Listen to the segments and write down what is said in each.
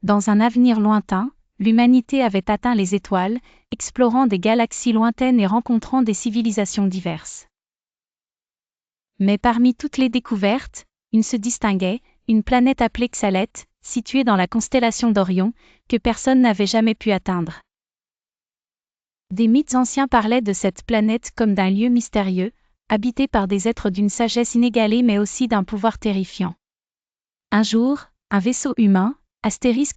dans un avenir lointain, l'humanité avait atteint les étoiles, explorant des galaxies lointaines et rencontrant des civilisations diverses. Mais parmi toutes les découvertes, une se distinguait, une planète appelée Xaleth, située dans la constellation d'Orion, que personne n'avait jamais pu atteindre. Des mythes anciens parlaient de cette planète comme d'un lieu mystérieux, habité par des êtres d'une sagesse inégalée mais aussi d'un pouvoir terrifiant. Un jour, un vaisseau humain,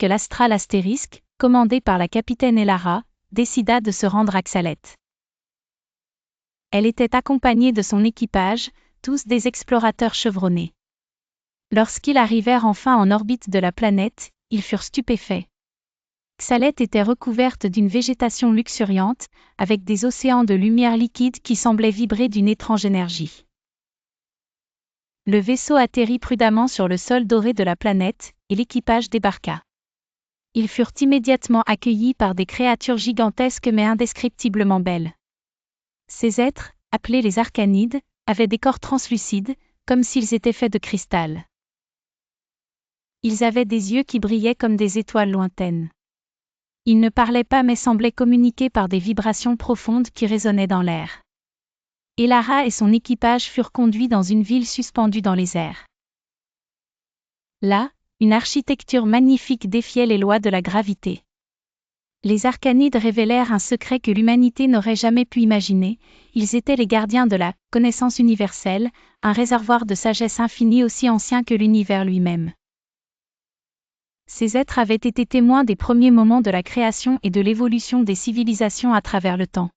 l'astral astérisque, commandé par la capitaine Elara, décida de se rendre à Xaleth. Elle était accompagnée de son équipage, tous des explorateurs chevronnés. Lorsqu'ils arrivèrent enfin en orbite de la planète, ils furent stupéfaits. Xaleth était recouverte d'une végétation luxuriante, avec des océans de lumière liquide qui semblaient vibrer d'une étrange énergie. Le vaisseau atterrit prudemment sur le sol doré de la planète, et l'équipage débarqua. Ils furent immédiatement accueillis par des créatures gigantesques mais indescriptiblement belles. Ces êtres, appelés les Arcanides, avaient des corps translucides, comme s'ils étaient faits de cristal. Ils avaient des yeux qui brillaient comme des étoiles lointaines. Ils ne parlaient pas mais semblaient communiquer par des vibrations profondes qui résonnaient dans l'air. Elara et son équipage furent conduits dans une ville suspendue dans les airs. Là, une architecture magnifique défiait les lois de la gravité. Les Arcanides révélèrent un secret que l'humanité n'aurait jamais pu imaginer, ils étaient les gardiens de la connaissance universelle, un réservoir de sagesse infinie aussi ancien que l'univers lui-même. Ces êtres avaient été témoins des premiers moments de la création et de l'évolution des civilisations à travers le temps.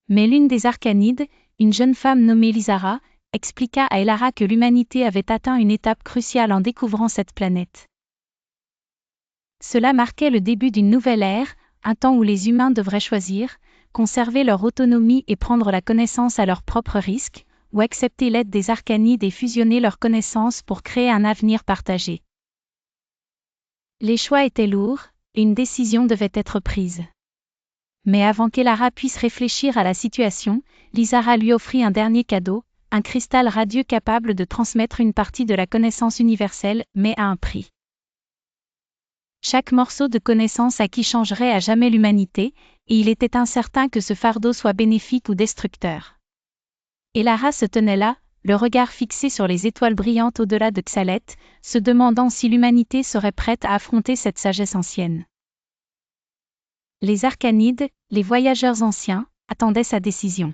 Mais l'une des Arcanides, une jeune femme nommée Lysara, expliqua à Elara que l'humanité avait atteint une étape cruciale en découvrant cette planète. Cela marquait le début d'une nouvelle ère, un temps où les humains devraient choisir, conserver leur autonomie et prendre la connaissance à leur propre risque, ou accepter l'aide des Arcanides et fusionner leurs connaissances pour créer un avenir partagé. Les choix étaient lourds, et une décision devait être prise. Mais avant qu'Elara puisse réfléchir à la situation, Lysara lui offrit un dernier cadeau, un cristal radieux capable de transmettre une partie de la connaissance universelle, mais à un prix. Chaque morceau de connaissance acquis changerait à jamais l'humanité, et il était incertain que ce fardeau soit bénéfique ou destructeur. Elara se tenait là, le regard fixé sur les étoiles brillantes au-delà de Xaleth, se demandant si l'humanité serait prête à affronter cette sagesse ancienne. Les Arcanides, les voyageurs anciens, attendaient sa décision.